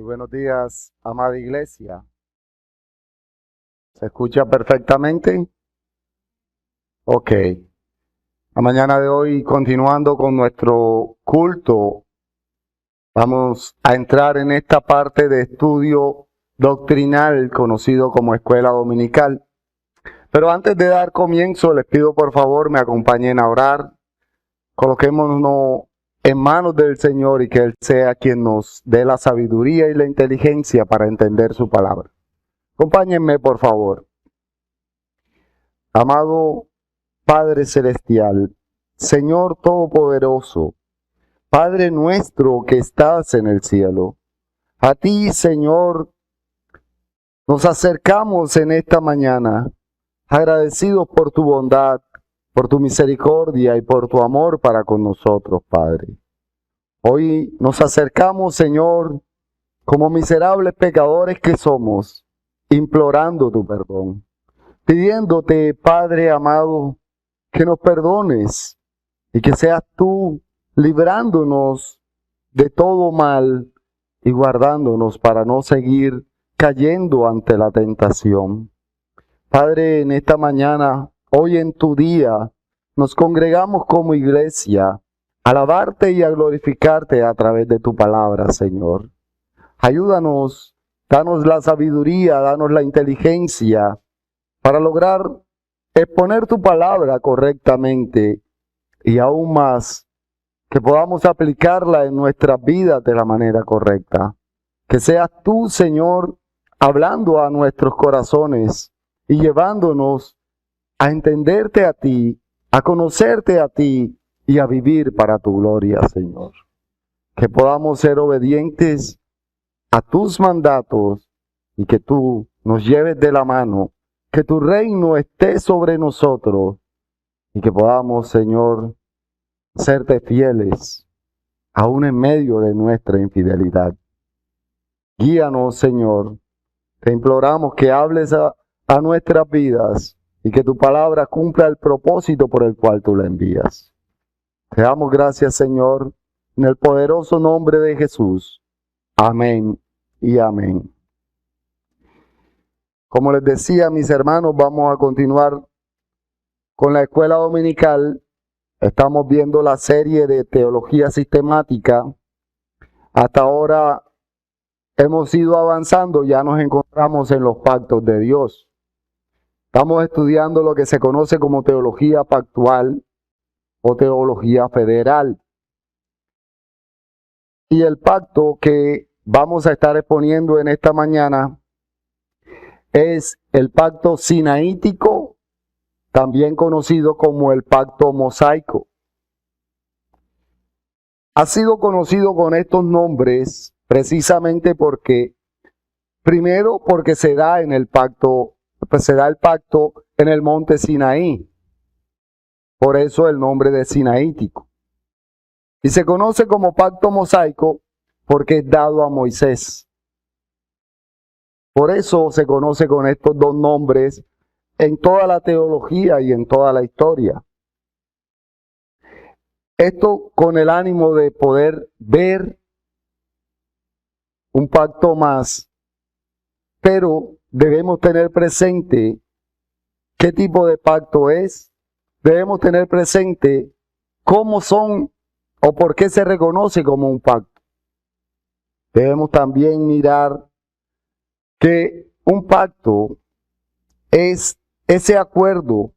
buenos días, amada iglesia. ¿Se escucha perfectamente? Ok. La mañana de hoy, continuando con nuestro culto, vamos a entrar en esta parte de estudio doctrinal conocido como escuela dominical. Pero antes de dar comienzo, les pido por favor me acompañen a orar. Coloquémonos en manos del Señor y que Él sea quien nos dé la sabiduría y la inteligencia para entender su palabra. Acompáñenme, por favor. Amado Padre Celestial, Señor Todopoderoso, Padre nuestro que estás en el cielo, a ti, Señor, nos acercamos en esta mañana, agradecidos por tu bondad, por tu misericordia y por tu amor para con nosotros, Padre. Hoy nos acercamos, Señor, como miserables pecadores que somos, implorando tu perdón, pidiéndote, Padre amado, que nos perdones y que seas tú librándonos de todo mal y guardándonos para no seguir cayendo ante la tentación. Padre, en esta mañana, hoy en tu día, nos congregamos como iglesia a alabarte y a glorificarte a través de tu palabra, Señor. Ayúdanos, danos la sabiduría, danos la inteligencia para lograr exponer tu palabra correctamente y aún más, que podamos aplicarla en nuestras vidas de la manera correcta. Que seas tú, Señor, hablando a nuestros corazones y llevándonos a entenderte a ti, a conocerte a ti y a vivir para tu gloria, Señor. Que podamos ser obedientes a tus mandatos y que tú nos lleves de la mano, que tu reino esté sobre nosotros y que podamos, Señor, serte fieles, aún en medio de nuestra infidelidad. Guíanos, Señor. Te imploramos que hables a nuestras vidas y que tu palabra cumpla el propósito por el cual tú la envías. Te damos gracias, Señor, en el poderoso nombre de Jesús. Amén y amén. Como les decía, mis hermanos, vamos a continuar con la escuela dominical. Estamos viendo la serie de teología sistemática. Hasta ahora hemos ido avanzando, ya nos encontramos en los pactos de Dios. Estamos estudiando lo que se conoce como teología pactual o teología federal. Y el pacto que vamos a estar exponiendo en esta mañana es el pacto sinaítico, también conocido como el pacto mosaico. Ha sido conocido con estos nombres precisamente porque, primero, porque se da el pacto en el monte Sinaí. Por eso el nombre de sinaítico. Y se conoce como pacto mosaico porque es dado a Moisés. Por eso se conoce con estos dos nombres en toda la teología y en toda la historia. Esto con el ánimo de poder ver un pacto más, pero debemos tener presente qué tipo de pacto es, debemos tener presente cómo son o por qué se reconoce como un pacto. Debemos también mirar que un pacto es ese acuerdo,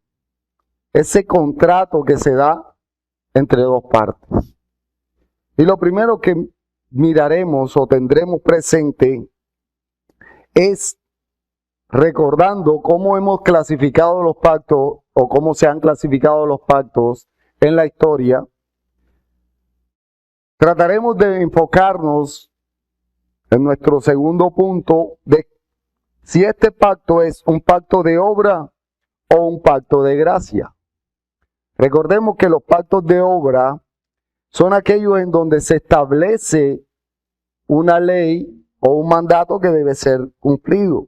ese contrato que se da entre dos partes. Y lo primero que miraremos o tendremos presente es recordando cómo hemos clasificado los pactos o cómo se han clasificado los pactos en la historia. Trataremos de enfocarnos en nuestro segundo punto de si este pacto es un pacto de obra o un pacto de gracia. Recordemos que los pactos de obra son aquellos en donde se establece una ley o un mandato que debe ser cumplido.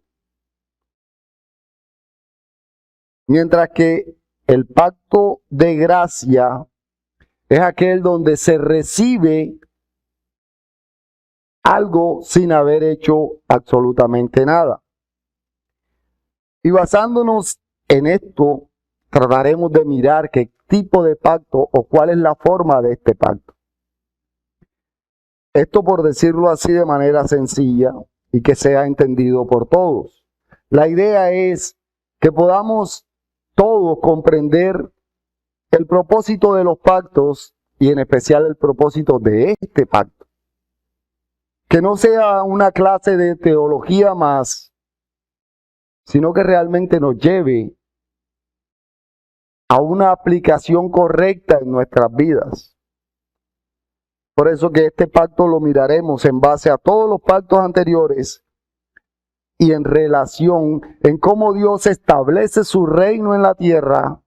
Mientras que el pacto de gracia es aquel donde se recibe algo sin haber hecho absolutamente nada. Y basándonos en esto, trataremos de mirar qué tipo de pacto o cuál es la forma de este pacto. Esto por decirlo así de manera sencilla y que sea entendido por todos. La idea es que podamos todos comprender el propósito de los pactos y en especial el propósito de este pacto. Que no sea una clase de teología más, sino que realmente nos lleve a una aplicación correcta en nuestras vidas. Por eso que este pacto lo miraremos en base a todos los pactos anteriores y en relación en cómo Dios establece su reino en la tierra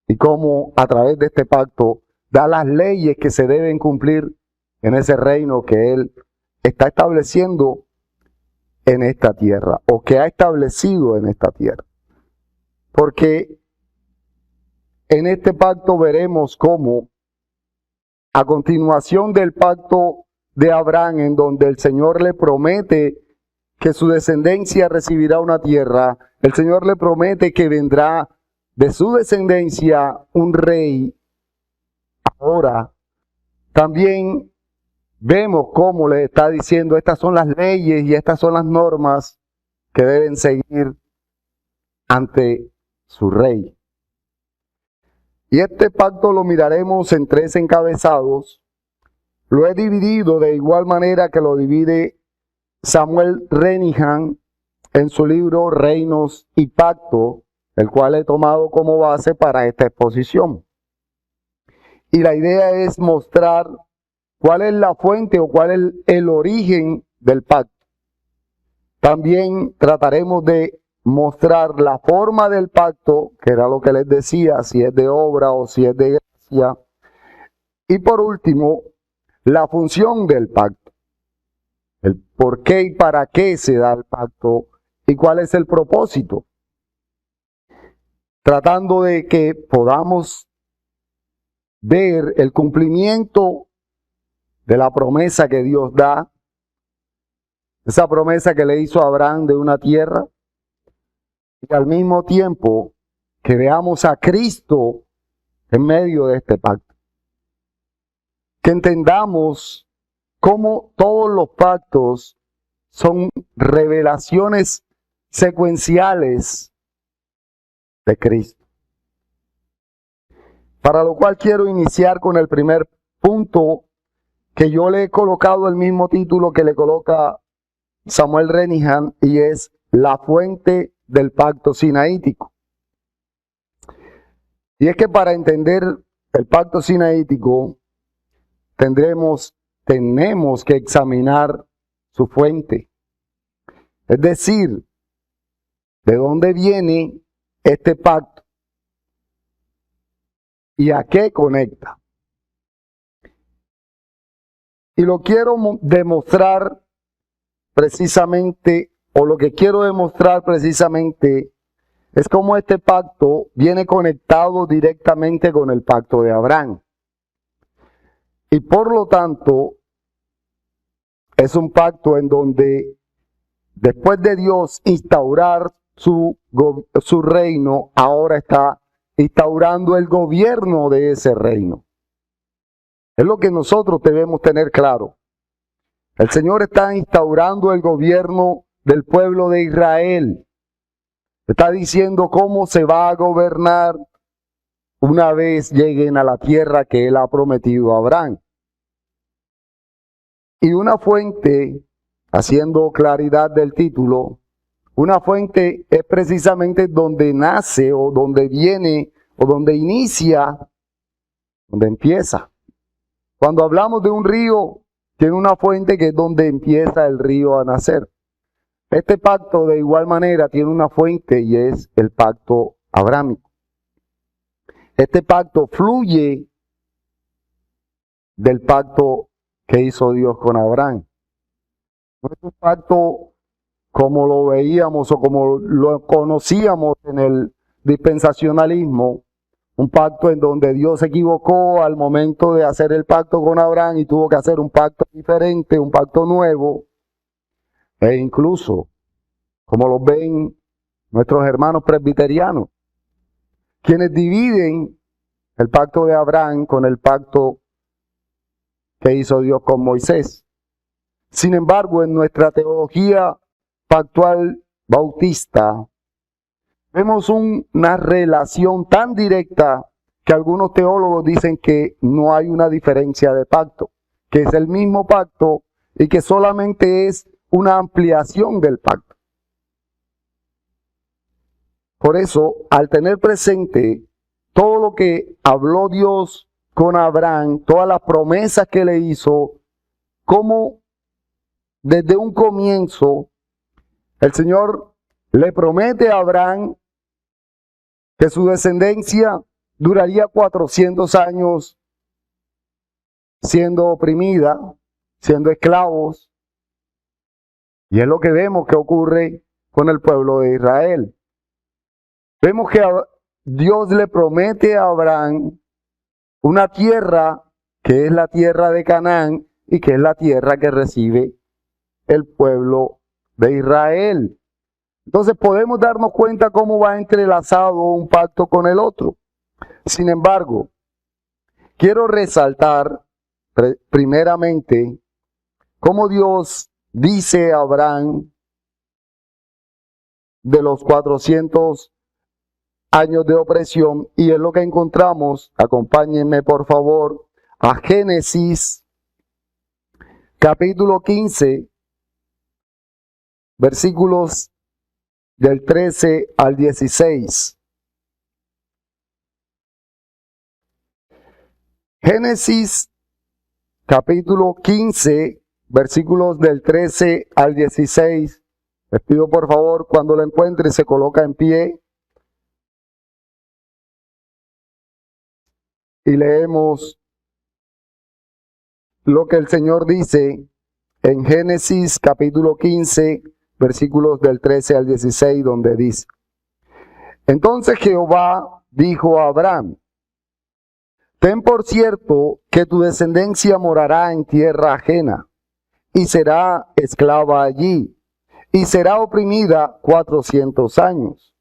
y cómo a través de este pacto da las leyes que se deben cumplir en ese reino que Él está estableciendo en esta tierra o que ha establecido en esta tierra. Porque en este pacto veremos cómo a continuación del pacto de Abraham, en donde el Señor le promete que su descendencia recibirá una tierra, el Señor le promete que vendrá de su descendencia un rey. Ahora, también vemos cómo le está diciendo, estas son las leyes y estas son las normas que deben seguir ante su rey. Y este pacto lo miraremos en 3 encabezados. Lo he dividido de igual manera que lo divide Samuel Renihan en su libro Reinos y Pacto, el cual he tomado como base para esta exposición. Y la idea es mostrar cuál es la fuente o cuál es el origen del pacto. También trataremos de mostrar la forma del pacto, que era lo que les decía, si es de obra o si es de gracia. Y por último, la función del pacto. El por qué y para qué se da el pacto y cuál es el propósito. Tratando de que podamos ver el cumplimiento de la promesa que Dios da, esa promesa que le hizo a Abraham de una tierra, y al mismo tiempo que veamos a Cristo en medio de este pacto. Que entendamos cómo todos los pactos son revelaciones secuenciales de Cristo. Para lo cual quiero iniciar con el primer punto que yo le he colocado el mismo título que le coloca Samuel Renihan, y es la fuente del pacto sinaítico. Y es que para entender el pacto sinaítico tenemos que examinar su fuente. Es decir, de dónde viene este pacto y a qué conecta. Y lo quiero demostrar precisamente, o lo que quiero demostrar precisamente, es cómo este pacto viene conectado directamente con el pacto de Abraham. Y por lo tanto, es un pacto en donde después de Dios instaurar su reino, ahora está instaurando el gobierno de ese reino. Es lo que nosotros debemos tener claro. El Señor está instaurando el gobierno del pueblo de Israel. Está diciendo cómo se va a gobernar una vez lleguen a la tierra que Él ha prometido a Abraham. Y una fuente, haciendo claridad del título, una fuente es precisamente donde nace o donde viene o donde inicia, donde empieza. Cuando hablamos de un río, tiene una fuente que es donde empieza el río a nacer. Este pacto de igual manera tiene una fuente y es el pacto abrámico. Este pacto fluye del pacto que hizo Dios con Abraham. No es un pacto como lo veíamos o como lo conocíamos en el dispensacionalismo, un pacto en donde Dios se equivocó al momento de hacer el pacto con Abraham y tuvo que hacer un pacto diferente, un pacto nuevo, e incluso, como lo ven nuestros hermanos presbiterianos, quienes dividen el pacto de Abraham con el pacto que hizo Dios con Moisés. Sin embargo, en nuestra teología pactual bautista, vemos una relación tan directa que algunos teólogos dicen que no hay una diferencia de pacto, que es el mismo pacto y que solamente es una ampliación del pacto. Por eso, al tener presente todo lo que habló Dios con Abraham, todas las promesas que le hizo, como desde un comienzo el Señor le promete a Abraham que su descendencia duraría 400 años siendo oprimida, siendo esclavos. Y es lo que vemos que ocurre con el pueblo de Israel. Vemos que Dios le promete a Abraham una tierra que es la tierra de Canaán y que es la tierra que recibe el pueblo de Israel. Entonces podemos darnos cuenta cómo va entrelazado un pacto con el otro. Sin embargo, quiero resaltar primeramente cómo Dios dice a Abraham de los 400 años de opresión, y es lo que encontramos. Acompáñenme por favor a Génesis capítulo 15, versículos del 13 al 16. Génesis capítulo 15, versículos del 13 al 16. Les pido por favor, cuando lo encuentre, se coloca en pie y leemos lo que el Señor dice en Génesis capítulo 15, versículos del 13 al 16, donde dice: Entonces Jehová dijo a Abraham: Ten por cierto que tu descendencia morará en tierra ajena, y será esclava allí, y será oprimida 400 años.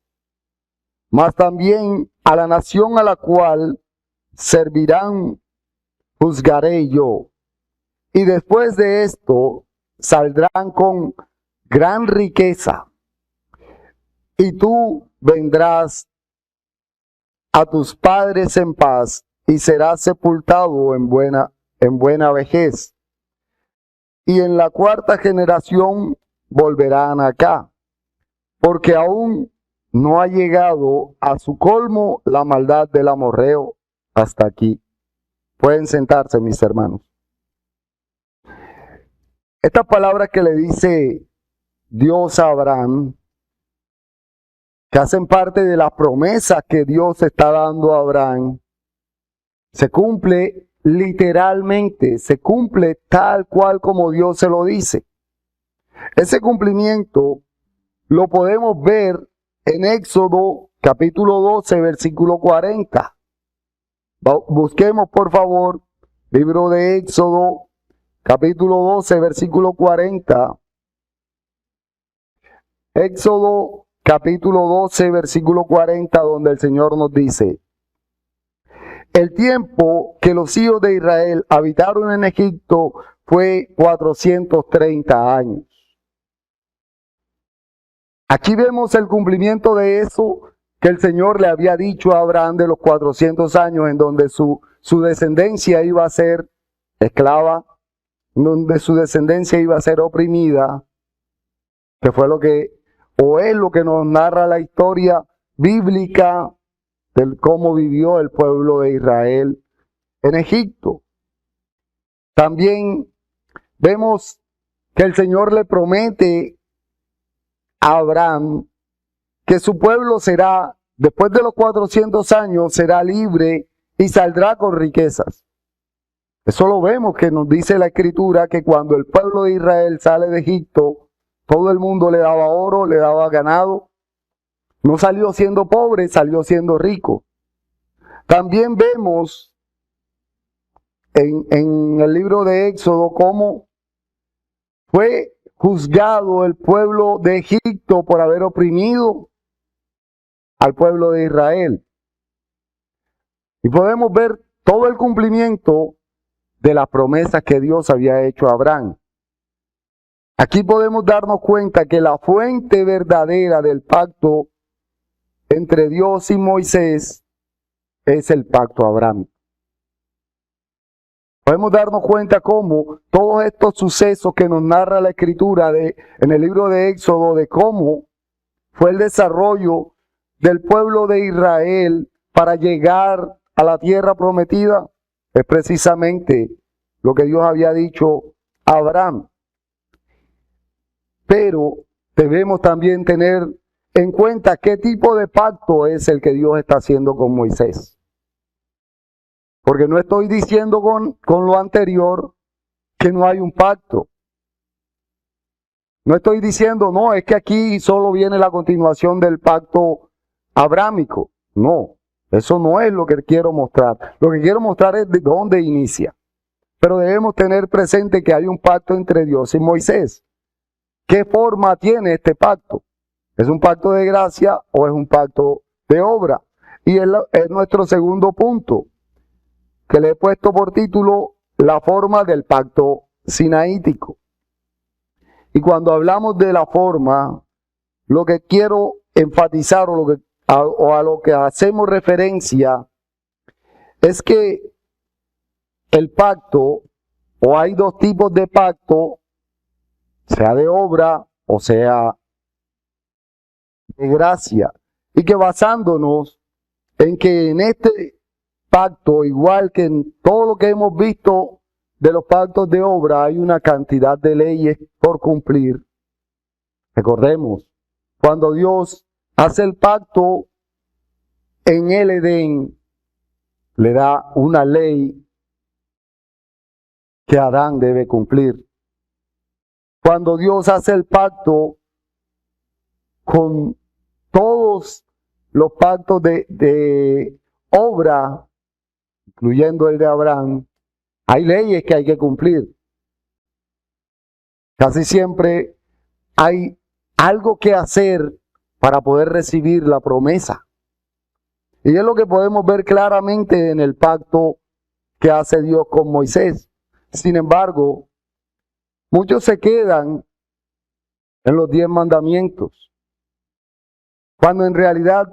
Mas también a la nación a la cual servirán juzgaré yo, y después de esto saldrán con gran riqueza, y tú vendrás a tus padres en paz, y serás sepultado en buena vejez. Y en la cuarta generación volverán acá, porque aún no ha llegado a su colmo la maldad del amorreo hasta aquí. Pueden sentarse, mis hermanos. Estas palabras que le dice Dios a Abraham, que hacen parte de las promesas que Dios está dando a Abraham, se cumple literalmente, se cumple tal cual como Dios se lo dice. Ese cumplimiento lo podemos ver en Éxodo capítulo 12, versículo 40. Busquemos por favor, libro de Éxodo capítulo 12, versículo 40. Éxodo capítulo 12, versículo 40, donde el Señor nos dice: El tiempo que los hijos de Israel habitaron en Egipto fue 430 años. Aquí vemos el cumplimiento de eso que el Señor le había dicho a Abraham de los 400 años, en donde su descendencia iba a ser esclava, donde su descendencia iba a ser oprimida, que fue lo que, o es lo que nos narra la historia bíblica de cómo vivió el pueblo de Israel en Egipto. También vemos que el Señor le promete a Abraham que su pueblo será, después de los 400 años, será libre y saldrá con riquezas. Eso lo vemos, que nos dice la Escritura, que cuando el pueblo de Israel sale de Egipto, todo el mundo le daba oro, le daba ganado. No salió siendo pobre, salió siendo rico. También vemos en el libro de Éxodo cómo fue juzgado el pueblo de Egipto por haber oprimido al pueblo de Israel. Y podemos ver todo el cumplimiento de las promesas que Dios había hecho a Abraham. Aquí podemos darnos cuenta que la fuente verdadera del pacto entre Dios y Moisés es el pacto abrahámico. Podemos darnos cuenta cómo todos estos sucesos que nos narra la Escritura en el libro de Éxodo, de cómo fue el desarrollo del pueblo de Israel para llegar a la tierra prometida, es precisamente lo que Dios había dicho a Abraham. Pero debemos también tener en cuenta qué tipo de pacto es el que Dios está haciendo con Moisés. Porque no estoy diciendo con lo anterior que no hay un pacto. No estoy diciendo, no, es que aquí solo viene la continuación del pacto abrámico. No, eso no es lo que quiero mostrar. Lo que quiero mostrar es de dónde inicia. Pero debemos tener presente que hay un pacto entre Dios y Moisés. ¿Qué forma tiene este pacto? ¿Es un pacto de gracia o es un pacto de obra? Y es nuestro segundo punto, que le he puesto por título la forma del pacto sinaítico. Y cuando hablamos de la forma, lo que quiero enfatizar a lo que hacemos referencia es que el pacto, o hay dos tipos de pacto, sea de obra o sea de gracia, y que basándonos en que en este pacto, igual que en todo lo que hemos visto de los pactos de obra, hay una cantidad de leyes por cumplir. Recordemos, cuando Dios hace el pacto en el Edén, le da una ley que Adán debe cumplir. Cuando Dios hace el pacto con todos los pactos de obra, incluyendo el de Abraham, hay leyes que hay que cumplir. Casi siempre hay algo que hacer para poder recibir la promesa. Y es lo que podemos ver claramente en el pacto que hace Dios con Moisés. Sin embargo, muchos se quedan en los 10 mandamientos, cuando en realidad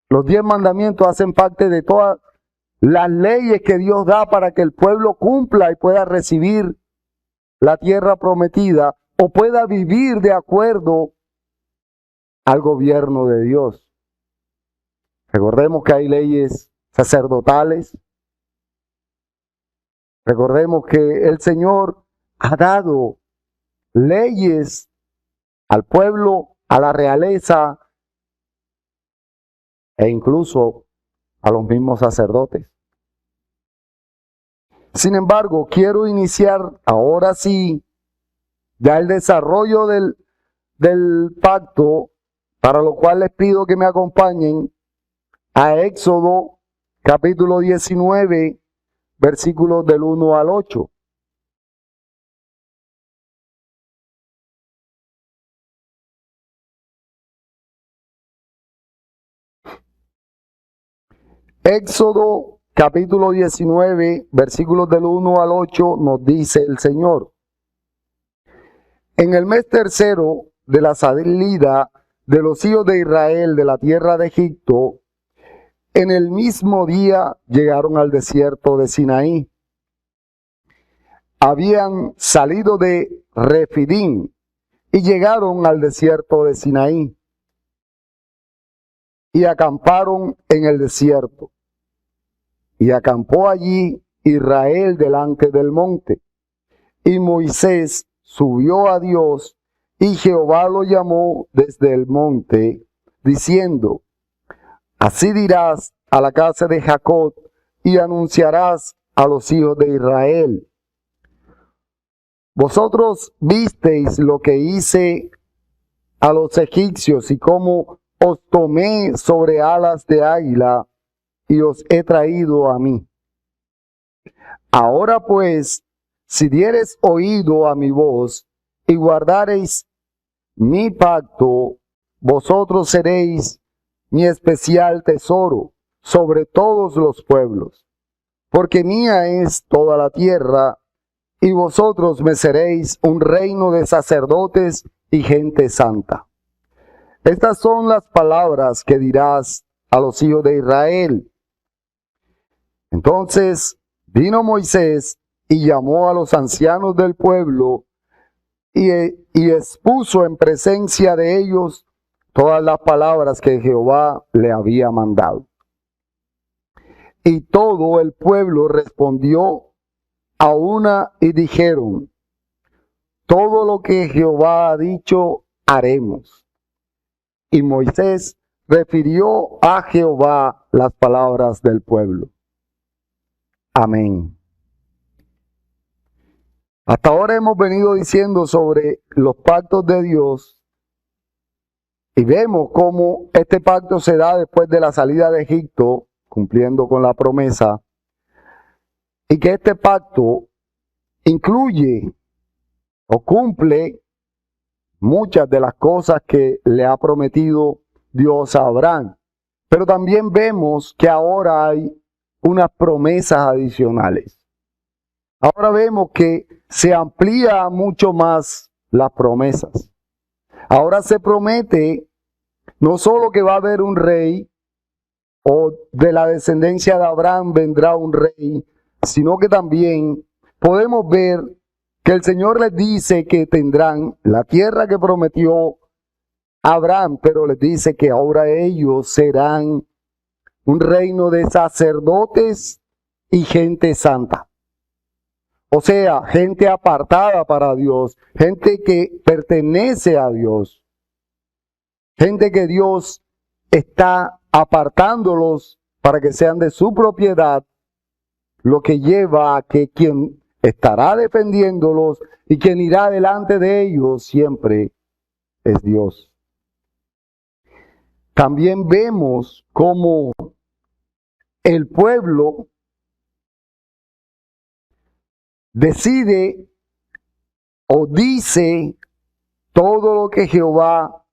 los 10 mandamientos hacen parte de todas las leyes que Dios da para que el pueblo cumpla y pueda recibir la tierra prometida o pueda vivir de acuerdo al gobierno de Dios. Recordemos que hay leyes sacerdotales. Recordemos que el Señor ha dado leyes al pueblo, a la realeza e incluso a los mismos sacerdotes. Sin embargo, quiero iniciar ahora sí ya el desarrollo del pacto, para lo cual les pido que me acompañen a Éxodo capítulo 19, versículos del 1 al 8. Éxodo capítulo 19, versículos del 1 al 8, nos dice el Señor: en el mes tercero de la salida de los hijos de Israel de la tierra de Egipto, en el mismo día llegaron al desierto de Sinaí. Habían salido de Refidim y llegaron al desierto de Sinaí y acamparon en el desierto. Y acampó allí Israel delante del monte. Y Moisés subió a Dios, y Jehová lo llamó desde el monte, diciendo: así dirás a la casa de Jacob, y anunciarás a los hijos de Israel: vosotros visteis lo que hice a los egipcios, y cómo os tomé sobre alas de águila y os he traído a mí. Ahora pues, si diereis oído a mi voz y guardareis mi pacto, vosotros seréis mi especial tesoro sobre todos los pueblos, porque mía es toda la tierra, y vosotros me seréis un reino de sacerdotes y gente santa. Estas son las palabras que dirás a los hijos de Israel. Entonces vino Moisés y llamó a los ancianos del pueblo y expuso en presencia de ellos todas las palabras que Jehová le había mandado. Y todo el pueblo respondió a una y dijeron: todo lo que Jehová ha dicho, haremos. Y Moisés refirió a Jehová las palabras del pueblo. Amén. Hasta ahora hemos venido diciendo sobre los pactos de Dios y vemos cómo este pacto se da después de la salida de Egipto, cumpliendo con la promesa, y que este pacto incluye o cumple muchas de las cosas que le ha prometido Dios a Abraham. Pero también vemos que ahora hay unas promesas adicionales. Ahora vemos que se amplía mucho más las promesas. Ahora se promete no solo que va a haber un rey, o de la descendencia de Abraham vendrá un rey, sino que también podemos ver que el Señor les dice que tendrán la tierra que prometió Abraham, pero les dice que ahora ellos serán un reino de sacerdotes y gente santa. O sea, gente apartada para Dios, gente que pertenece a Dios, gente que Dios está apartándolos para que sean de su propiedad, lo que lleva a que quien estará defendiéndolos y quien irá delante de ellos siempre es Dios. También vemos cómo el pueblo decide o dice: todo lo que Jehová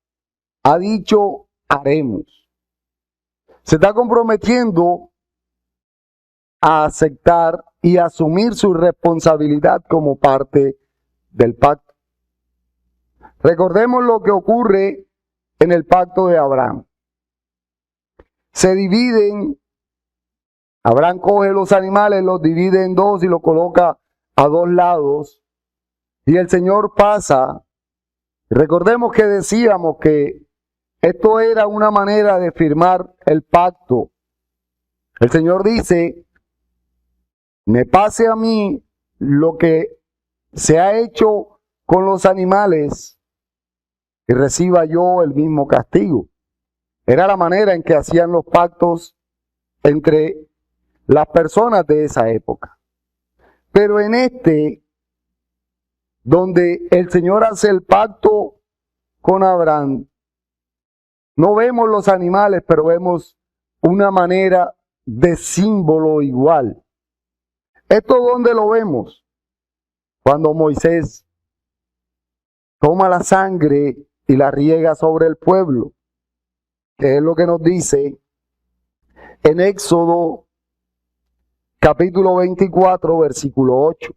ha dicho, haremos. Se está comprometiendo a aceptar y asumir su responsabilidad como parte del pacto. Recordemos lo que ocurre en el pacto de Abraham. Se dividen, Abraham coge los animales, los divide en dos y los coloca a dos lados, y el Señor pasa. Recordemos que decíamos que esto era una manera de firmar el pacto. El Señor dice: me pase a mí lo que se ha hecho con los animales y reciba yo el mismo castigo. Era la manera en que hacían los pactos entre las personas de esa época. Pero en donde el Señor hace el pacto con Abraham, no vemos los animales, pero vemos una manera de símbolo igual. ¿Esto dónde lo vemos? Cuando Moisés toma la sangre y la riega sobre el pueblo, que es lo que nos dice en Éxodo capítulo 24, versículo 8.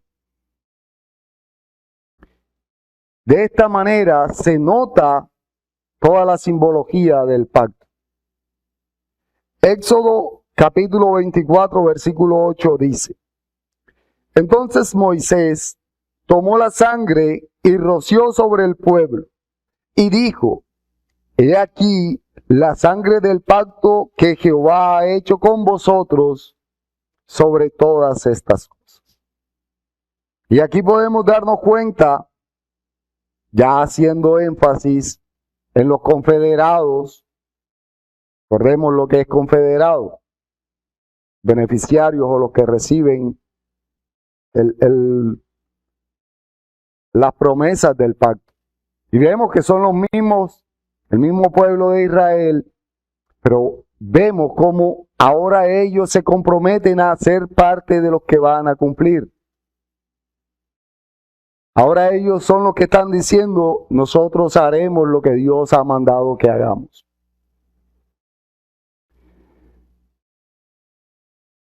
De esta manera se nota toda la simbología del pacto. Éxodo capítulo 24, versículo 8 dice: entonces Moisés tomó la sangre y roció sobre el pueblo y dijo: he aquí la sangre del pacto que Jehová ha hecho con vosotros sobre todas estas cosas. Y aquí podemos darnos cuenta, ya haciendo énfasis en los confederados. Recordemos lo que es confederado: beneficiarios o los que reciben las promesas del pacto. Y vemos que son los mismos el mismo pueblo de Israel, pero vemos cómo ahora ellos se comprometen a ser parte de los que van a cumplir. Ahora ellos son los que están diciendo, nosotros haremos lo que Dios ha mandado que hagamos.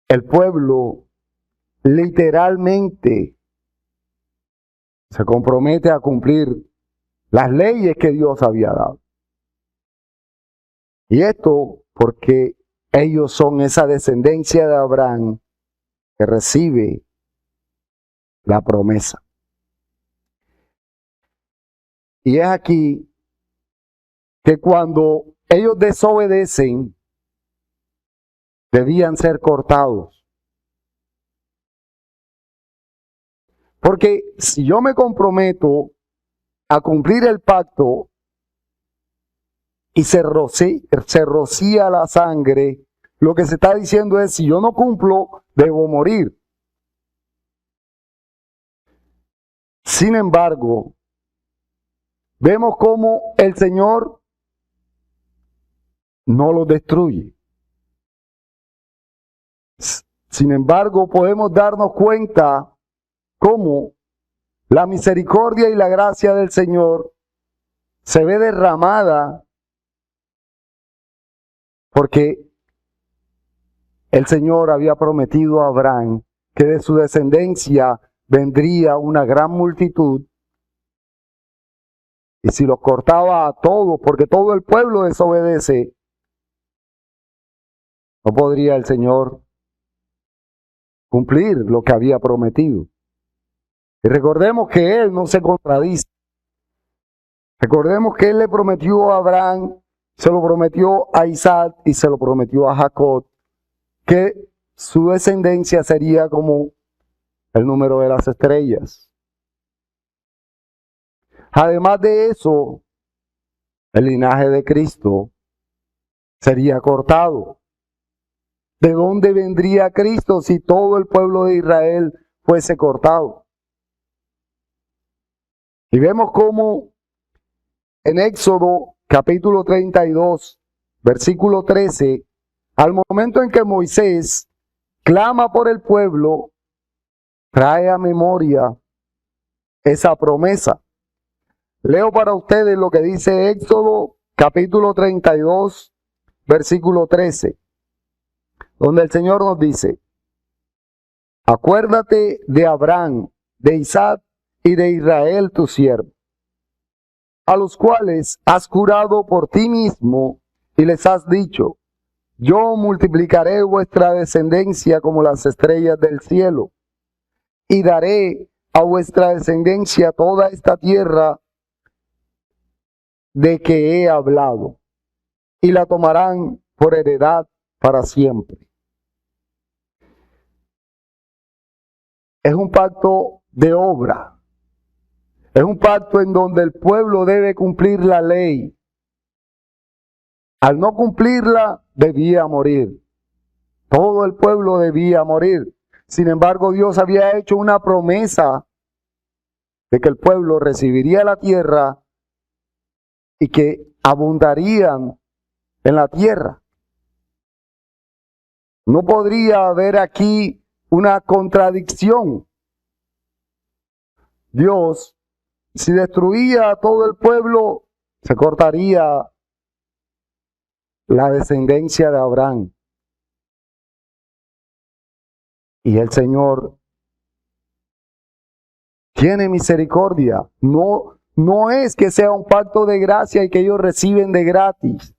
El pueblo literalmente se compromete a cumplir las leyes que Dios había dado. Y esto porque ellos son esa descendencia de Abraham que recibe la promesa. Y es aquí que cuando ellos desobedecen, debían ser cortados. Porque si yo me comprometo a cumplir el pacto y se rocía la sangre, lo que se está diciendo es, si yo no cumplo, debo morir. Sin embargo, vemos cómo el Señor no los destruye. Sin embargo, podemos darnos cuenta cómo la misericordia y la gracia del Señor se ve derramada porque el Señor había prometido a Abraham que de su descendencia vendría una gran multitud. Y si los cortaba a todos, porque todo el pueblo desobedece, no podría el Señor cumplir lo que había prometido. Y recordemos que Él no se contradice. Recordemos que Él le prometió a Abraham, se lo prometió a Isaac y se lo prometió a Jacob, que su descendencia sería como el número de las estrellas. Además de eso, el linaje de Cristo sería cortado. ¿De dónde vendría Cristo si todo el pueblo de Israel fuese cortado? Y vemos cómo en Éxodo capítulo 32, versículo 13, al momento en que Moisés clama por el pueblo, trae a memoria esa promesa. Leo para ustedes lo que dice Éxodo capítulo 32, versículo 13, donde el Señor nos dice, acuérdate de Abraham, de Isaac y de Israel tu siervo, a los cuales has jurado por ti mismo y les has dicho, yo multiplicaré vuestra descendencia como las estrellas del cielo, y daré a vuestra descendencia toda esta tierra de que he hablado, y la tomarán por heredad para siempre. Es un pacto de obra. Es un pacto en donde el pueblo debe cumplir la ley. Al no cumplirla, debía morir. Todo el pueblo debía morir. Sin embargo, Dios había hecho una promesa de que el pueblo recibiría la tierra y que abundarían en la tierra. No podría haber aquí una contradicción. Dios, si destruía a todo el pueblo, se cortaría la descendencia de Abraham. Y el Señor tiene misericordia. No es que sea un pacto de gracia y que ellos reciben de gratis.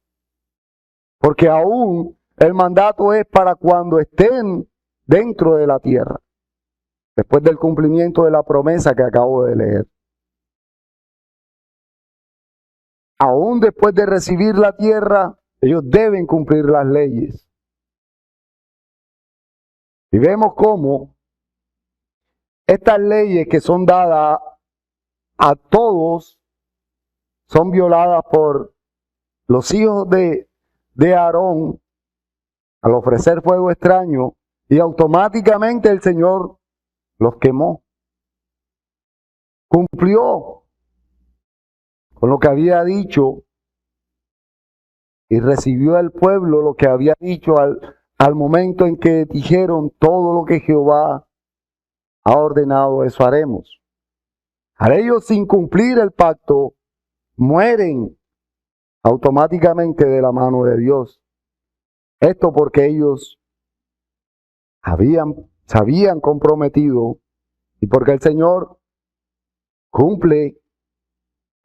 Porque aún el mandato es para cuando estén dentro de la tierra. Después del cumplimiento de la promesa que acabo de leer. Aún después de recibir la tierra, ellos deben cumplir las leyes. Y vemos cómo estas leyes que son dadas a todos son violadas por los hijos de Aarón al ofrecer fuego extraño y automáticamente el Señor los quemó. Cumplió con lo que había dicho y recibió el pueblo lo que había dicho al momento en que dijeron todo lo que Jehová ha ordenado, eso haremos. Al ellos incumplir el pacto, mueren automáticamente de la mano de Dios. Esto porque ellos se habían comprometido y porque el Señor cumple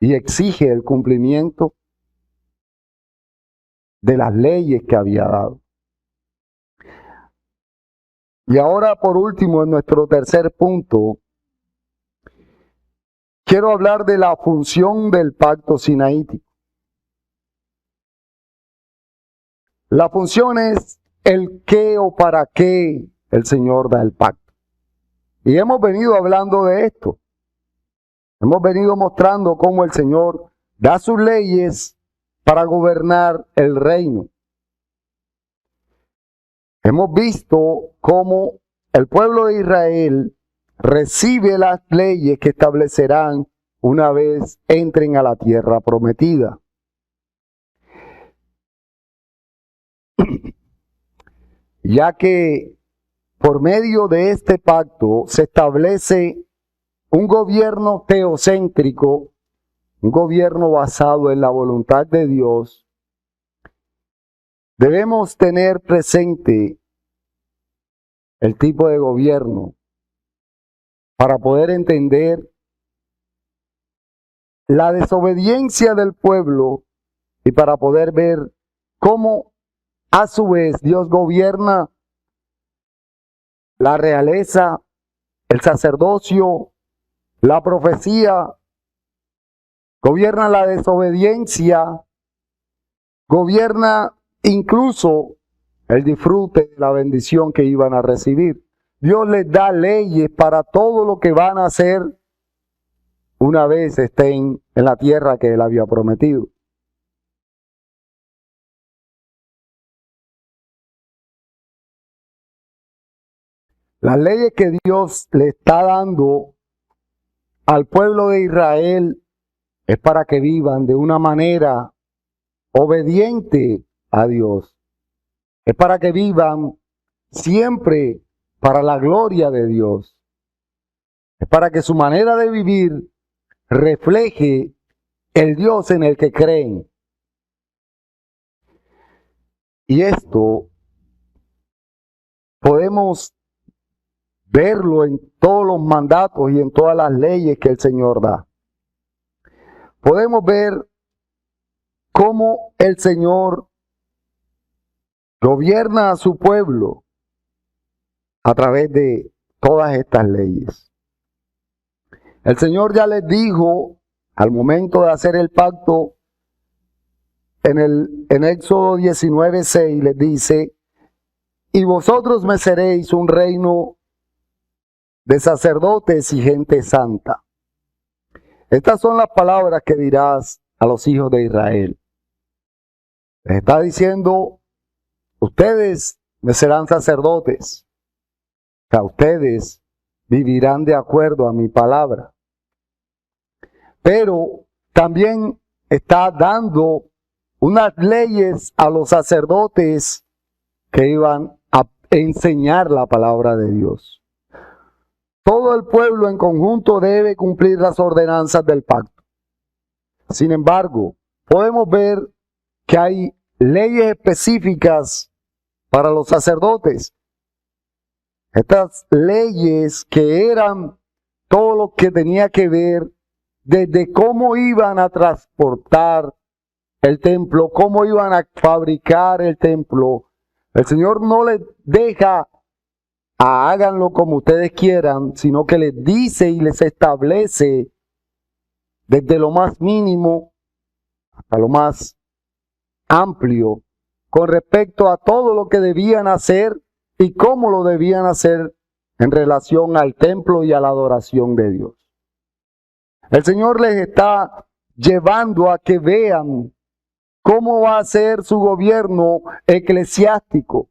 y exige el cumplimiento de las leyes que había dado. Y ahora, por último, en nuestro tercer punto, quiero hablar de la función del pacto sinaítico. La función es el qué o para qué el Señor da el pacto. Y hemos venido hablando de esto. Hemos venido mostrando cómo el Señor da sus leyes para gobernar el reino. Hemos visto cómo el pueblo de Israel recibe las leyes que establecerán una vez entren a la tierra prometida. Ya que por medio de este pacto se establece un gobierno teocéntrico, un gobierno basado en la voluntad de Dios, debemos tener presente el tipo de gobierno para poder entender la desobediencia del pueblo y para poder ver cómo a su vez Dios gobierna la realeza, el sacerdocio, la profecía, gobierna la desobediencia, gobierna incluso el disfrute de la bendición que iban a recibir. Dios les da leyes para todo lo que van a hacer una vez estén en la tierra que Él había prometido. Las leyes que Dios le está dando al pueblo de Israel es para que vivan de una manera obediente a Dios. Es para que vivan siempre para la gloria de Dios. Es para que su manera de vivir refleje el Dios en el que creen. Y esto podemos verlo en todos los mandatos y en todas las leyes que el Señor da. Podemos ver cómo el Señor gobierna a su pueblo a través de todas estas leyes. El Señor ya les dijo al momento de hacer el pacto en Éxodo 19:6 les dice: y vosotros me seréis un reino de sacerdotes y gente santa. Estas son las palabras que dirás a los hijos de Israel. Les está diciendo: ustedes me serán sacerdotes. O sea, ustedes vivirán de acuerdo a mi palabra. Pero también está dando unas leyes a los sacerdotes que iban a enseñar la palabra de Dios. Todo el pueblo en conjunto debe cumplir las ordenanzas del pacto. Sin embargo, podemos ver que hay leyes específicas para los sacerdotes. Estas leyes que eran todo lo que tenía que ver desde cómo iban a transportar el templo, cómo iban a fabricar el templo. El Señor no les deja háganlo como ustedes quieran, sino que les dice y les establece desde lo más mínimo hasta lo más amplio con respecto a todo lo que debían hacer y cómo lo debían hacer en relación al templo y a la adoración de Dios. El Señor les está llevando a que vean cómo va a ser su gobierno eclesiástico.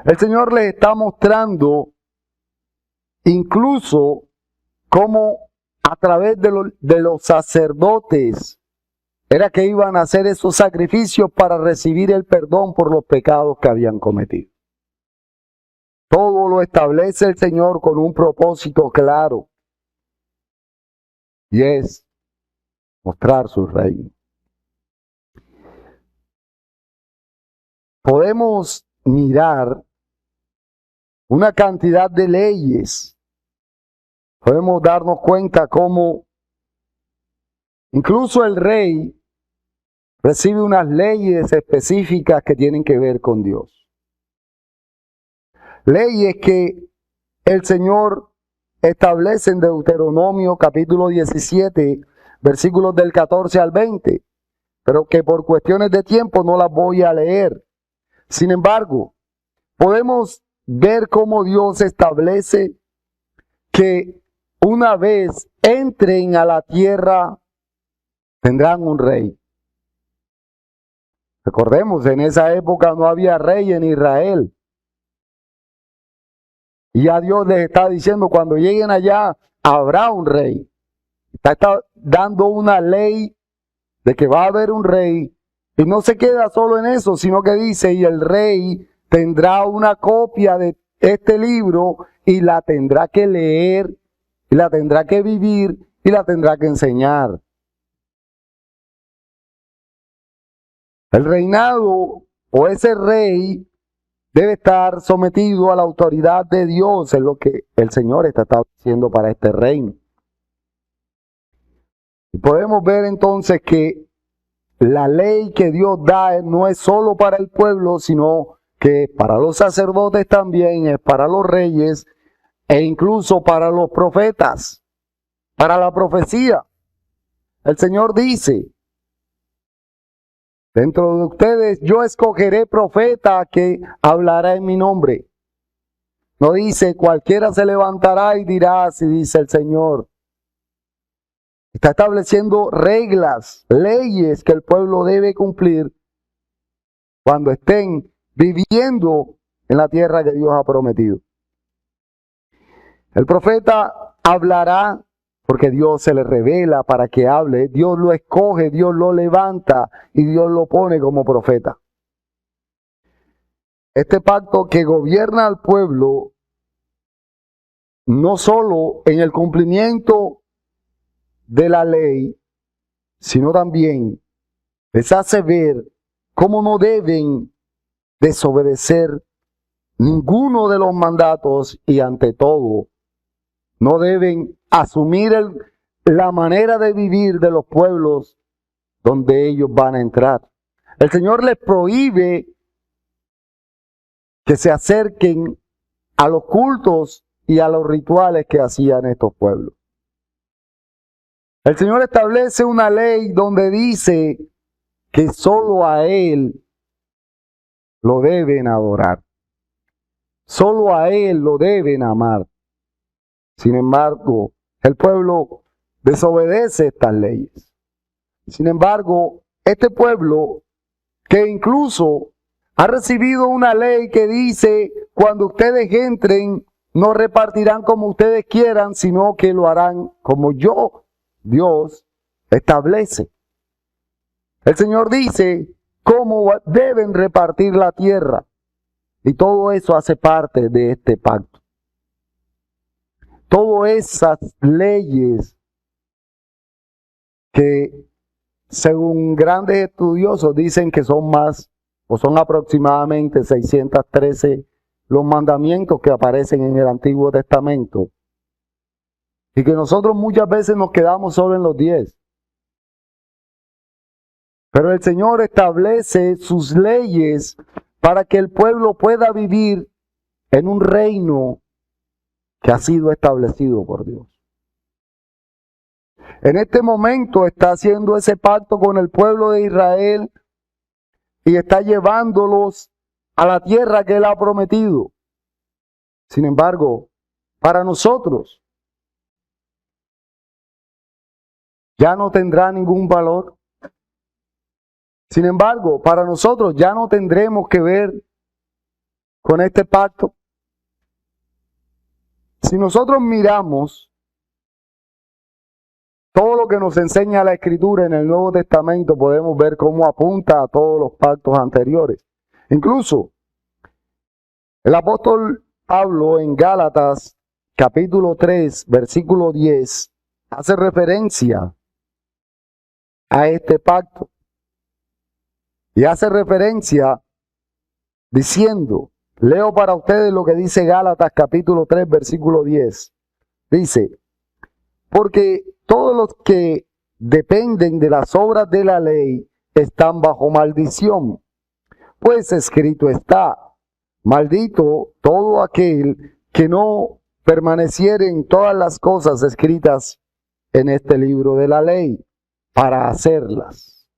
El Señor les está mostrando incluso cómo a través de los sacerdotes era que iban a hacer esos sacrificios para recibir el perdón por los pecados que habían cometido. Todo lo establece el Señor con un propósito claro, y es mostrar su reino. Podemos mirar una cantidad de leyes. Podemos darnos cuenta cómo incluso el rey recibe unas leyes específicas que tienen que ver con Dios. Leyes que el Señor establece en Deuteronomio capítulo 17, versículos del 14 al 20, pero que por cuestiones de tiempo no las voy a leer. Sin embargo, podemos ver cómo Dios establece que una vez entren a la tierra, tendrán un rey. Recordemos, en esa época no había rey en Israel. Y ya Dios les está diciendo, cuando lleguen allá, habrá un rey. Está dando una ley de que va a haber un rey. Y no se queda solo en eso, sino que dice, y el rey tendrá una copia de este libro y la tendrá que leer, y la tendrá que vivir, y la tendrá que enseñar. El reinado o ese rey debe estar sometido a la autoridad de Dios, es lo que el Señor está estableciendo para este reino. Y podemos ver entonces que la ley que Dios da no es solo para el pueblo, sino que para los sacerdotes también, es para los reyes e incluso para los profetas, para la profecía. El Señor dice, dentro de ustedes yo escogeré profeta que hablará en mi nombre. No dice, cualquiera se levantará y dirá, así dice el Señor. Está estableciendo reglas, leyes que el pueblo debe cumplir cuando estén viviendo en la tierra que Dios ha prometido. El profeta hablará porque Dios se le revela para que hable. Dios lo escoge, Dios lo levanta y Dios lo pone como profeta. Este pacto que gobierna al pueblo no solo en el cumplimiento de la ley, sino también les hace ver cómo no deben desobedecer ninguno de los mandatos y ante todo no deben asumir la manera de vivir de los pueblos donde ellos van a entrar. El Señor les prohíbe que se acerquen a los cultos y a los rituales que hacían estos pueblos. El Señor establece una ley donde dice que solo a Él lo deben adorar. Solo a Él lo deben amar. Sin embargo, el pueblo desobedece estas leyes. Sin embargo, este pueblo que incluso ha recibido una ley que dice, cuando ustedes entren, no repartirán como ustedes quieran, sino que lo harán como yo, Dios, establece. El Señor dice cómo deben repartir la tierra. Y todo eso hace parte de este pacto. Todas esas leyes que, según grandes estudiosos, dicen que son más, o son aproximadamente 613 los mandamientos que aparecen en el Antiguo Testamento. Y que nosotros muchas veces nos quedamos solo en los 10. Pero el Señor establece sus leyes para que el pueblo pueda vivir en un reino que ha sido establecido por Dios. En este momento está haciendo ese pacto con el pueblo de Israel y está llevándolos a la tierra que Él ha prometido. Sin embargo, para nosotros ya no tendrá ningún valor. Sin embargo, para nosotros ya no tendremos que ver con este pacto. Si nosotros miramos todo lo que nos enseña la Escritura en el Nuevo Testamento podemos ver cómo apunta a todos los pactos anteriores. Incluso el apóstol Pablo en Gálatas capítulo 3, versículo 10, hace referencia a este pacto. Y hace referencia diciendo, leo para ustedes lo que dice Gálatas capítulo 3, versículo 10. Dice, porque todos los que dependen de las obras de la ley están bajo maldición. Pues escrito está, maldito todo aquel que no permaneciere en todas las cosas escritas en este libro de la ley, para hacerlas.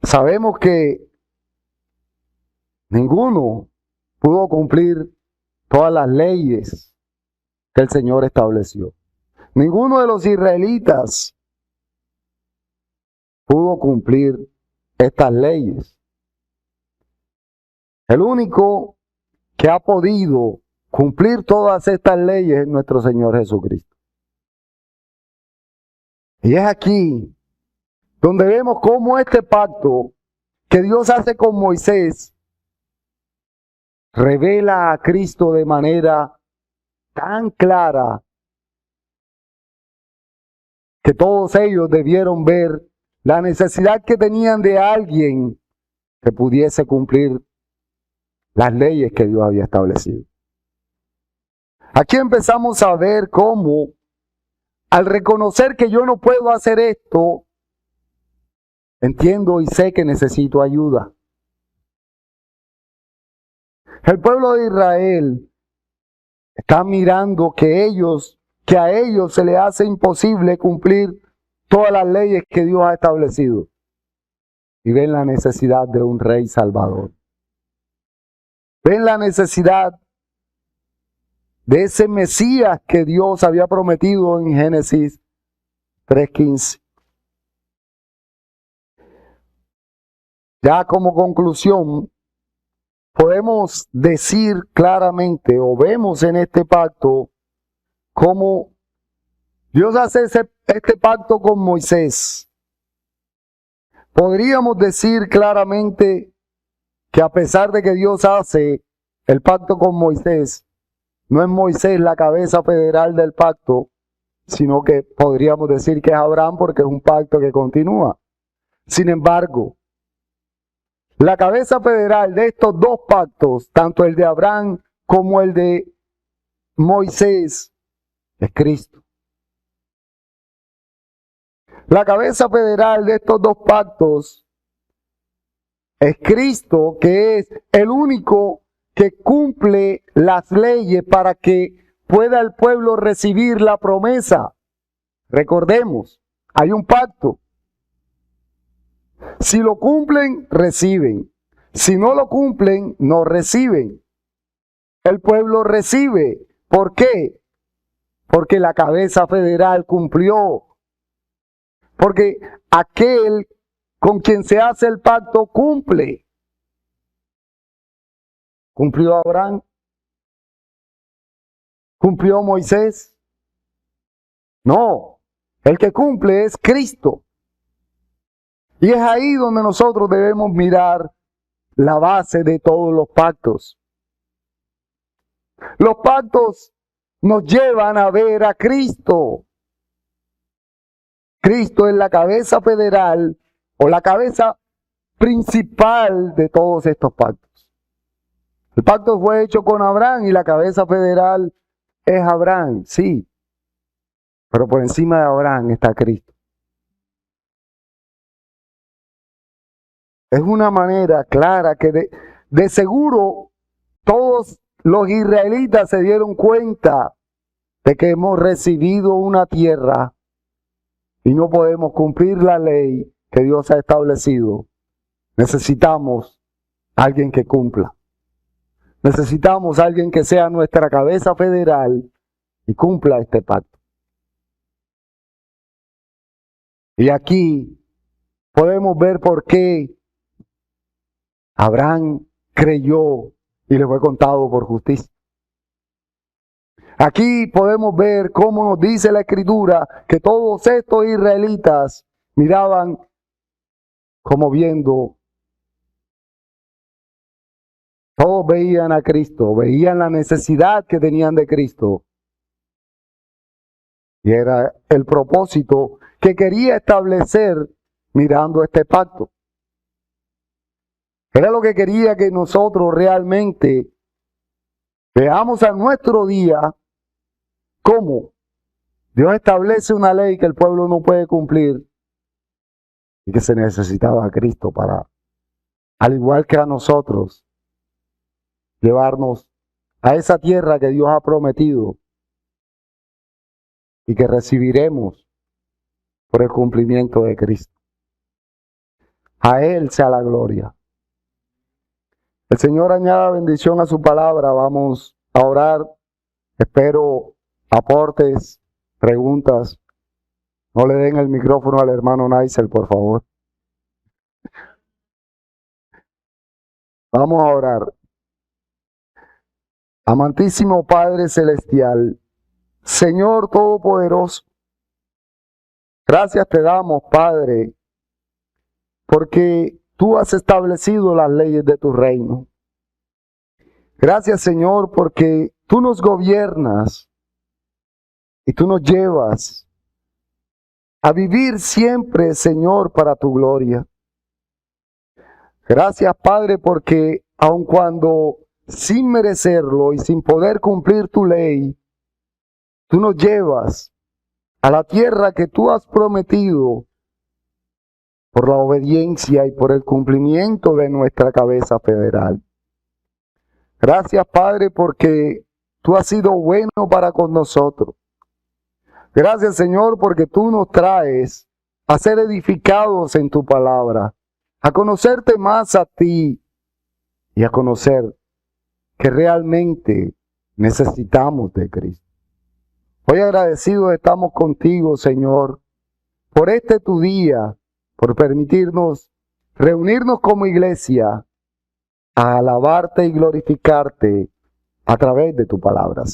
Sabemos que ninguno pudo cumplir todas las leyes que el Señor estableció. Ninguno de los israelitas pudo cumplir estas leyes. El único que ha podido cumplir todas estas leyes es nuestro Señor Jesucristo. Y es aquí donde vemos cómo este pacto que Dios hace con Moisés revela a Cristo de manera tan clara que todos ellos debieron ver la necesidad que tenían de alguien que pudiese cumplir las leyes que Dios había establecido. Aquí empezamos a ver cómo, al reconocer que yo no puedo hacer esto, entiendo y sé que necesito ayuda. El pueblo de Israel está mirando que a ellos se les hace imposible cumplir todas las leyes que Dios ha establecido. Y ven la necesidad de un rey salvador. Ven la necesidad de ese Mesías que Dios había prometido en Génesis 3:15. Ya como conclusión, podemos decir claramente, o vemos en este pacto, cómo Dios hace este pacto con Moisés. Podríamos decir claramente que a pesar de que Dios hace el pacto con Moisés, no es Moisés la cabeza federal del pacto, sino que podríamos decir que es Abraham porque es un pacto que continúa. Sin embargo, la cabeza federal de estos dos pactos, tanto el de Abraham como el de Moisés, es Cristo. La cabeza federal de estos dos pactos es Cristo, que es el único que cumple las leyes para que pueda el pueblo recibir la promesa. Recordemos, hay un pacto. Si lo cumplen, reciben. Si no lo cumplen, no reciben. El pueblo recibe. ¿Por qué? Porque la cabeza federal cumplió. Porque aquel con quien se hace el pacto cumple. ¿Cumplió Abraham? ¿Cumplió Moisés? No, el que cumple es Cristo. Y es ahí donde nosotros debemos mirar la base de todos los pactos. Los pactos nos llevan a ver a Cristo. Cristo es la cabeza federal o la cabeza principal de todos estos pactos. El pacto fue hecho con Abraham y la cabeza federal es Abraham, sí. Pero por encima de Abraham está Cristo. Es una manera clara que de seguro todos los israelitas se dieron cuenta de que hemos recibido una tierra y no podemos cumplir la ley que Dios ha establecido. Necesitamos alguien que cumpla. Necesitamos alguien que sea nuestra cabeza federal y cumpla este pacto. Y aquí podemos ver por qué Abraham creyó y le fue contado por justicia. Aquí podemos ver cómo nos dice la Escritura que todos estos israelitas miraban como viendo. Todos veían a Cristo, veían la necesidad que tenían de Cristo. Y era el propósito que quería establecer mirando este pacto. Era lo que quería que nosotros realmente veamos a nuestro día cómo Dios establece una ley que el pueblo no puede cumplir y que se necesitaba a Cristo para, al igual que a nosotros, llevarnos a esa tierra que Dios ha prometido y que recibiremos por el cumplimiento de Cristo. A Él sea la gloria. El Señor añada bendición a su palabra. Vamos a orar. Espero aportes, preguntas. No le den el micrófono al hermano Naisel, por favor. Vamos a orar. Amantísimo Padre Celestial, Señor Todopoderoso, gracias te damos, Padre, porque tú has establecido las leyes de tu reino. Gracias, Señor, porque tú nos gobiernas y tú nos llevas a vivir siempre, Señor, para tu gloria. Gracias, Padre, porque aun cuando sin merecerlo y sin poder cumplir tu ley, tú nos llevas a la tierra que tú has prometido por la obediencia y por el cumplimiento de nuestra cabeza federal. Gracias, Padre, porque tú has sido bueno para con nosotros. Gracias, Señor, porque tú nos traes a ser edificados en tu palabra, a conocerte más a ti y a conocer que realmente necesitamos de Cristo. Hoy agradecidos estamos contigo, Señor, por este tu día, por permitirnos reunirnos como iglesia a alabarte y glorificarte a través de tu palabra.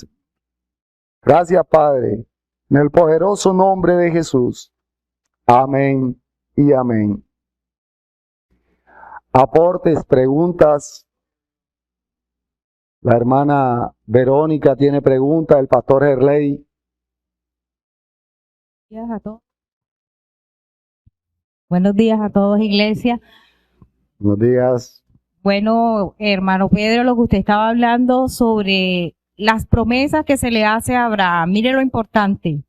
Gracias, Padre, en el poderoso nombre de Jesús. Amén y amén. Aportes, preguntas. La hermana Verónica tiene preguntas, el pastor Herley. Buenos días a todos, iglesia. Buenos días. Bueno, hermano Pedro, lo que usted estaba hablando sobre las promesas que se le hace a Abraham. Mire lo importante.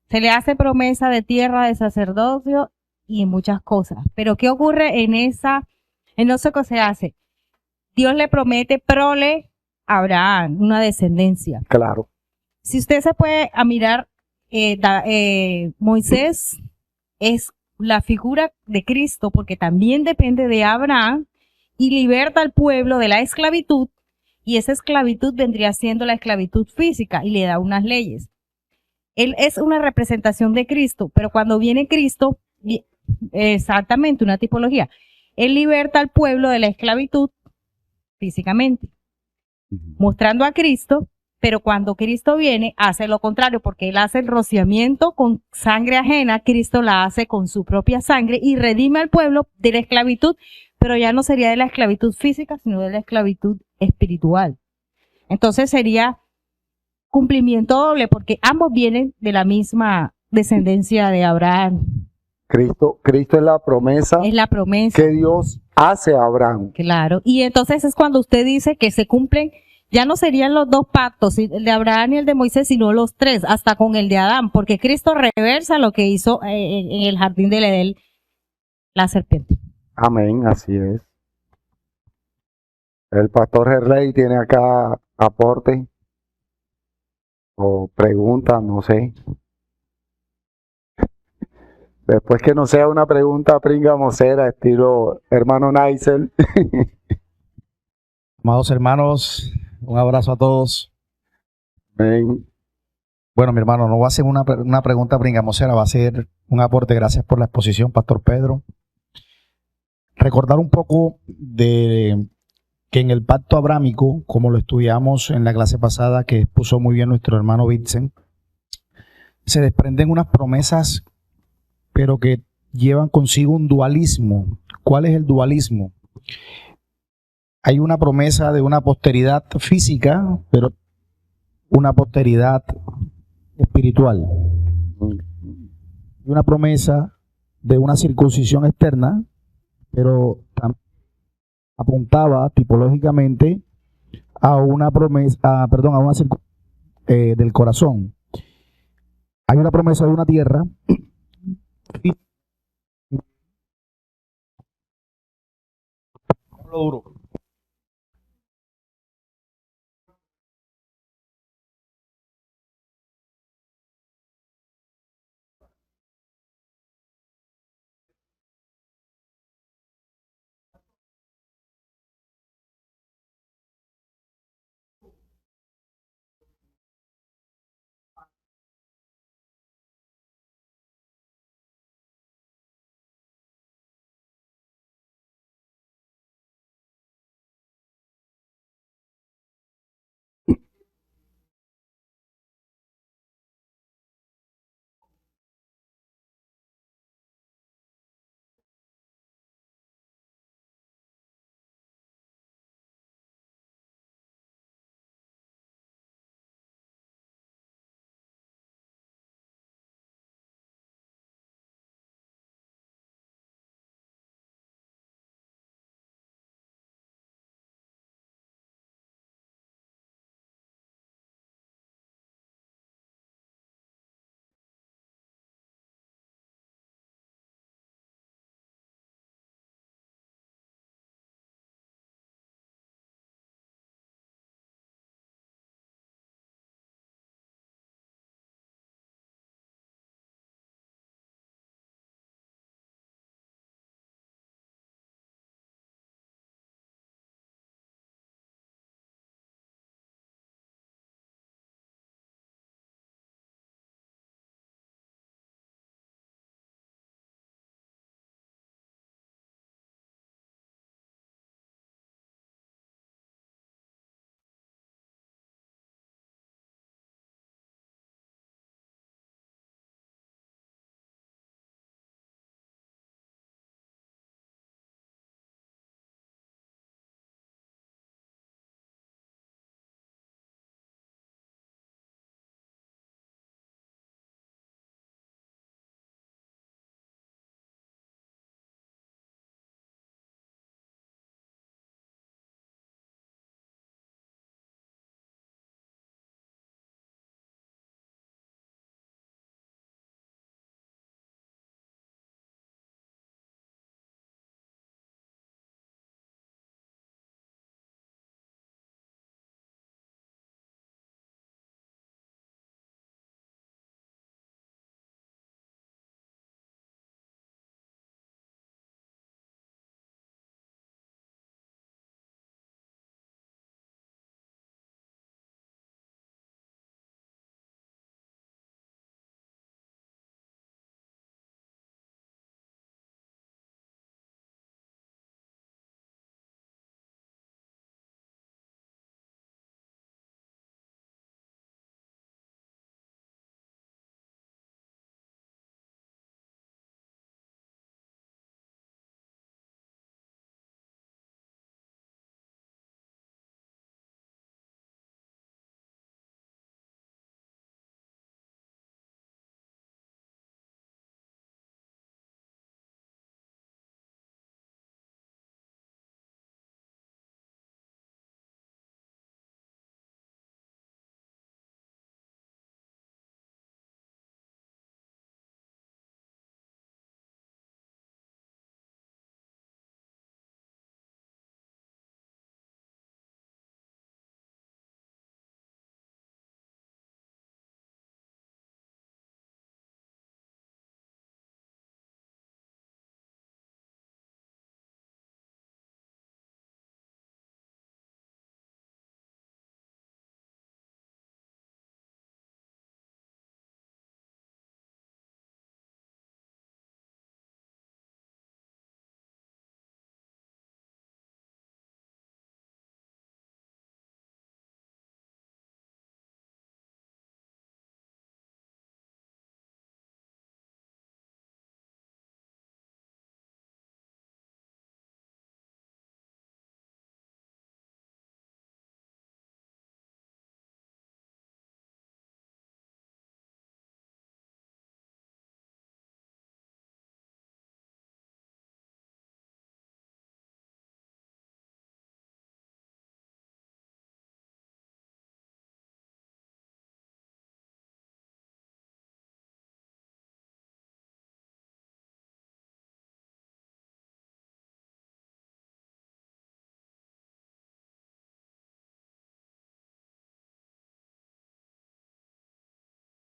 Se le hace promesa de tierra, de sacerdocio y muchas cosas. Pero ¿qué ocurre en eso que se hace? Dios le promete prole a Abraham, una descendencia. Claro. Si usted se puede mirar, Moisés es la figura de Cristo porque también depende de Abraham y liberta al pueblo de la esclavitud, y esa esclavitud vendría siendo la esclavitud física y le da unas leyes. Él es una representación de Cristo, pero cuando viene Cristo, exactamente una tipología, él liberta al pueblo de la esclavitud físicamente, mostrando a Cristo. Pero cuando Cristo viene, hace lo contrario, porque Él hace el rociamiento con sangre ajena, Cristo la hace con su propia sangre y redime al pueblo de la esclavitud, pero ya no sería de la esclavitud física, sino de la esclavitud espiritual. Entonces sería cumplimiento doble, porque ambos vienen de la misma descendencia de Abraham. Cristo es la promesa. Es la promesa que Dios hace a Abraham. Claro, y entonces es cuando usted dice que se cumplen. Ya no serían los dos pactos, el de Abraham y el de Moisés, sino los tres, hasta con el de Adán, porque Cristo reversa lo que hizo en el jardín del Edén la serpiente. Amén, así es. El pastor Herley tiene acá aporte o pregunta, no sé. Después que no sea una pregunta pringamosera, estilo hermano Naisel. Amados hermanos, un abrazo a todos. Amén. Bueno, mi hermano, no va a ser una pregunta pringamosera, va a ser un aporte. Gracias por la exposición, Pastor Pedro. Recordar un poco de que en el pacto abrámico, como lo estudiamos en la clase pasada, que expuso muy bien nuestro hermano Vincent, se desprenden unas promesas, pero que llevan consigo un dualismo. ¿Cuál es el dualismo? Hay una promesa de una posteridad física, pero una posteridad espiritual. Y una promesa de una circuncisión externa, pero apuntaba tipológicamente a una promesa, a una del corazón. Hay una promesa de una tierra. Lo duro.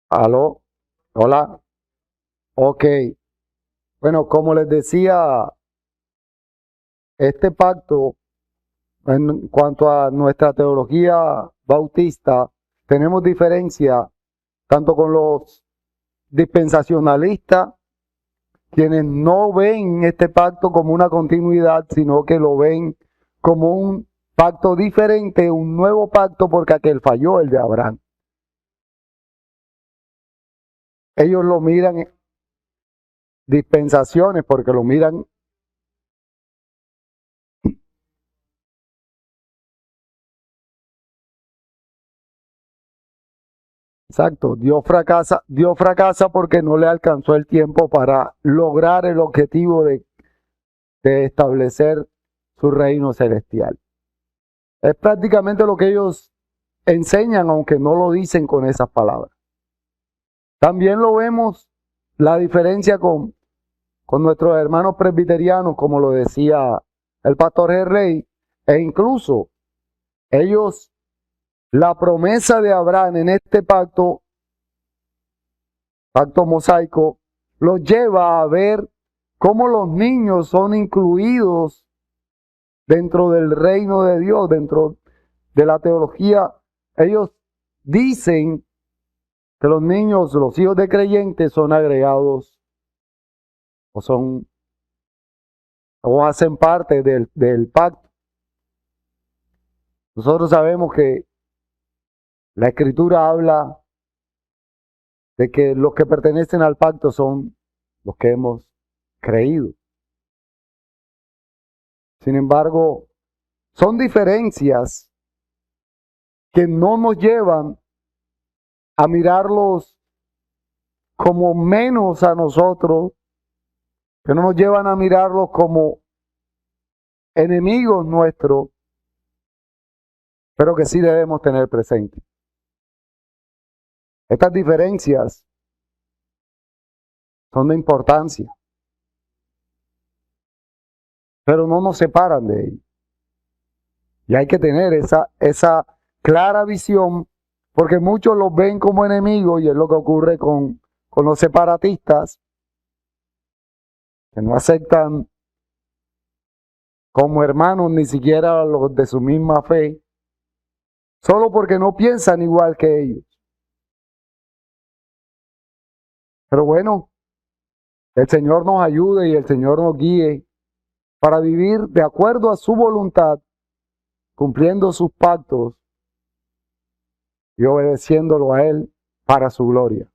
¿Aló? Hola. Ok. Bueno, como les decía, este pacto, en cuanto a nuestra teología bautista, tenemos diferencia tanto con los dispensacionalistas, quienes no ven este pacto como una continuidad, sino que lo ven como un pacto diferente, un nuevo pacto, porque aquel falló, el de Abraham. Ellos lo miran en dispensaciones porque lo miran. Exacto, Dios fracasa porque no le alcanzó el tiempo para lograr el objetivo de establecer su reino celestial. Es prácticamente lo que ellos enseñan, aunque no lo dicen con esas palabras. También lo vemos, la diferencia con nuestros hermanos presbiterianos, como lo decía el pastor Gerley, e incluso ellos, la promesa de Abraham en este pacto mosaico, los lleva a ver cómo los niños son incluidos dentro del reino de Dios, dentro de la teología. Ellos dicen que los niños, los hijos de creyentes, son agregados o hacen parte del pacto. Nosotros sabemos que la Escritura habla de que los que pertenecen al pacto son los que hemos creído. Sin embargo, son diferencias que no nos llevan a mirarlos como menos a nosotros, que no nos llevan a mirarlos como enemigos nuestros, pero que sí debemos tener presente. Estas diferencias son de importancia, pero no nos separan de ellos. Y hay que tener esa clara visión, porque muchos los ven como enemigos, y es lo que ocurre con los separatistas, que no aceptan como hermanos ni siquiera los de su misma fe, solo porque no piensan igual que ellos. Pero bueno, el Señor nos ayude y el Señor nos guíe para vivir de acuerdo a su voluntad, cumpliendo sus pactos y obedeciéndolo a Él para su gloria.